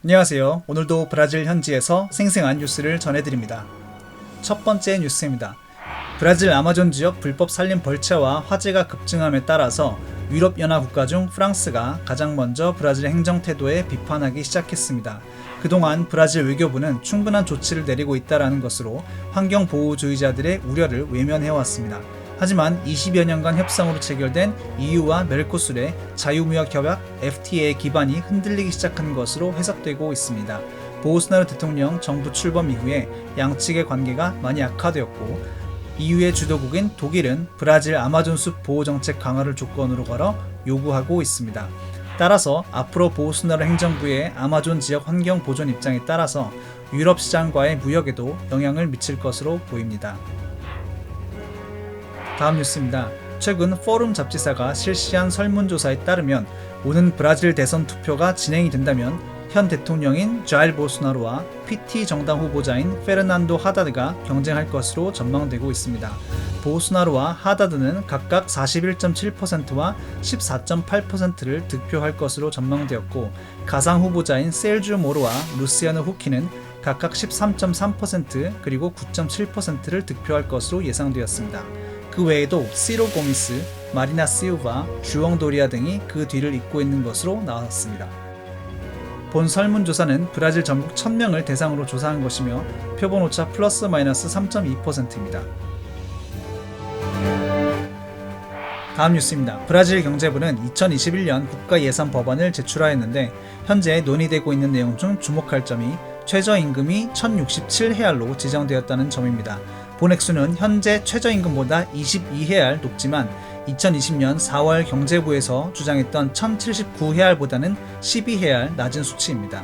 안녕하세요. 오늘도 브라질 현지에서 생생한 뉴스를 전해드립니다. 첫 번째 뉴스입니다. 브라질 아마존 지역 불법 산림 벌채와 화재가 급증함에 따라서 유럽연합 국가 중 프랑스가 가장 먼저 브라질 행정 태도에 비판하기 시작했습니다. 그동안 브라질 외교부는 충분한 조치를 내리고 있다는 것으로 환경보호주의자들의 우려를 외면해왔습니다. 하지만 20여 년간 협상으로 체결된 EU와 메르코술의 자유무역협약 FTA의 기반이 흔들리기 시작한 것으로 해석되고 있습니다. 보우스나루 대통령 정부 출범 이후에 양측의 관계가 많이 악화되었고 EU의 주도국인 독일은 브라질 아마존 숲 보호정책 강화를 조건으로 걸어 요구하고 있습니다. 따라서 앞으로 보우스나루 행정부의 아마존 지역 환경 보존 입장에 따라서 유럽 시장과의 무역에도 영향을 미칠 것으로 보입니다. 다음 뉴스입니다. 최근 포럼 잡지사가 실시한 설문조사에 따르면 오는 브라질 대선 투표가 진행이 된다면 현 대통령인 자일 보스나로와 PT 정당 후보자인 페르난도 하다드가 경쟁할 것으로 전망되고 있습니다. 보스나로와 하다드는 각각 41.7%와 14.8%를 득표할 것으로 전망되었고 가상 후보자인 셀주 모로와 루시아노 후키는 각각 13.3% 그리고 9.7%를 득표할 것으로 예상되었습니다. 그 외에도 시로 고미스, 마리나 시우바, 주엉 도리아 등이 그 뒤를 잇고 있는 것으로 나왔습니다. 본 설문조사는 브라질 전국 1000명을 대상으로 조사한 것이며 표본오차 플러스 마이너스 3.2%입니다. 다음 뉴스입니다. 브라질 경제부는 2021년 국가예산 법안을 제출하였는데 현재 논의되고 있는 내용 중 주목할 점이 최저임금이 1067헤알로 지정되었다는 점입니다. 본액수는 현재 최저임금보다 22헤알 높지만 2020년 4월 경제부에서 주장했던 1079헤알보다는 12헤알 낮은 수치입니다.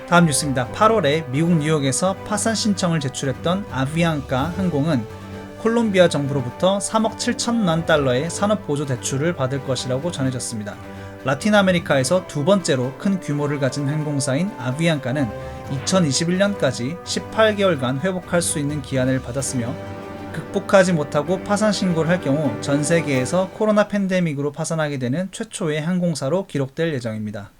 다음 뉴스입니다. 8월에 미국 뉴욕에서 파산 신청을 제출했던 아비앙카 항공은 콜롬비아 정부로부터 3억 7천만 달러의 산업보조 대출을 받을 것이라고 전해졌습니다. 라틴 아메리카에서 두 번째로 큰 규모를 가진 항공사인 아비앙카는 2021년까지 18개월간 회복할 수 있는 기한을 받았으며 극복하지 못하고 파산 신고를 할 경우 전 세계에서 코로나 팬데믹으로 파산하게 되는 최초의 항공사로 기록될 예정입니다.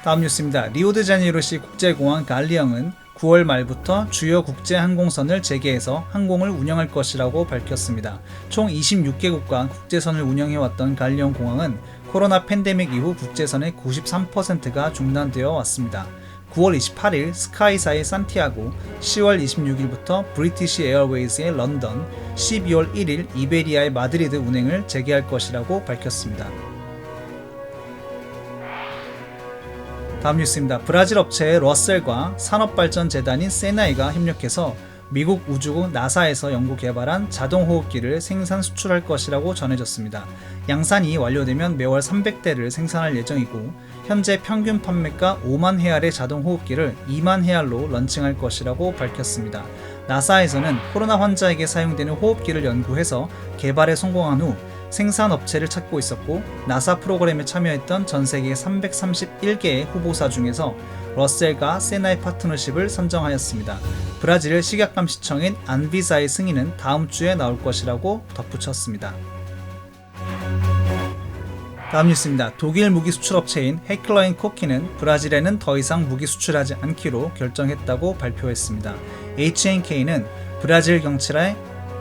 다음 뉴스입니다. 리오데자네이루시 국제공항 갈리옹은 9월 말부터 주요 국제 항공선을 재개해서 항공을 운영할 것이라고 밝혔습니다. 총 26개국과 국제선을 운영해왔던 갈리옹 공항은 코로나 팬데믹 이후 국제선의 93%가 중단되어 왔습니다. 9월 28일 스카이사의 산티아고, 10월 26일부터 브리티시 에어웨이즈의 런던, 12월 1일 이베리아의 마드리드 운행을 재개할 것이라고 밝혔습니다. 다음 뉴스입니다. 브라질 업체의 러셀과 산업발전재단인 세나이가 협력해서 미국 우주국 나사에서 연구 개발한 자동호흡기를 생산 수출할 것이라고 전해졌습니다. 양산이 완료되면 매월 300대를 생산할 예정이고 현재 평균 판매가 5만 헤알의 자동호흡기를 2만 헤알로 런칭할 것이라고 밝혔습니다. 나사에서는 코로나 환자에게 사용되는 호흡기를 연구해서 개발에 성공한 후 생산업체를 찾고 있었고 나사 프로그램에 참여했던 전세계 331개의 후보사 중에서 러셀과 세나의 파트너십을 선정하였습니다. 브라질 식약감시청인 안비사의 승인은 다음 주에 나올 것이라고 덧붙였습니다. 다음 뉴스입니다. 독일 무기 수출업체인 헤클러 & 코키는 브라질에는 더 이상 무기 수출하지 않기로 결정했다고 발표했습니다. HNK는 브라질 경찰의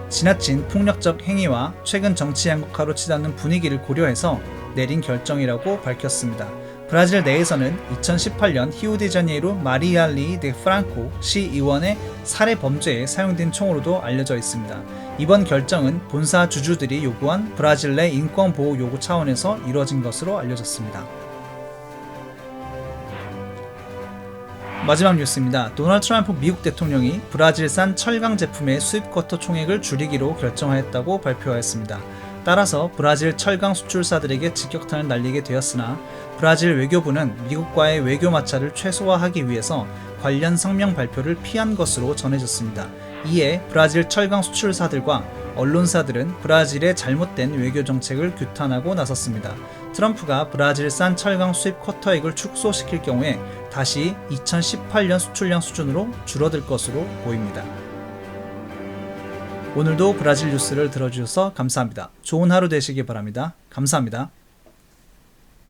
지나친 폭력적 행위와 최근 정치 양극화로 치닫는 분위기를 고려해서 내린 결정이라고 밝혔습니다. 브라질 내에서는 2018년 히오데자네이루 마리알리 데 프랑코 시의원의 살해 범죄에 사용된 총으로도 알려져 있습니다. 이번 결정은 본사 주주들이 요구한 브라질 내 인권 보호 요구 차원에서 이루어진 것으로 알려졌습니다. 마지막 뉴스입니다. 도널드 트럼프 미국 대통령이 브라질산 철강 제품의 수입 쿼터 총액을 줄이기로 결정하였다고 발표하였습니다. 따라서 브라질 철강 수출사들에게 직격탄을 날리게 되었으나 브라질 외교부는 미국과의 외교 마찰을 최소화하기 위해서 관련 성명 발표를 피한 것으로 전해졌습니다. 이에 브라질 철강 수출사들과 언론사들은 브라질의 잘못된 외교 정책을 규탄하고 나섰습니다. 트럼프가 브라질산 철강 수입 쿼터액을 축소시킬 경우에 다시 2018년 수출량 수준으로 줄어들 것으로 보입니다. 오늘도 브라질 뉴스를 들어주셔서 감사합니다. 좋은 하루 되시기 바랍니다. 감사합니다.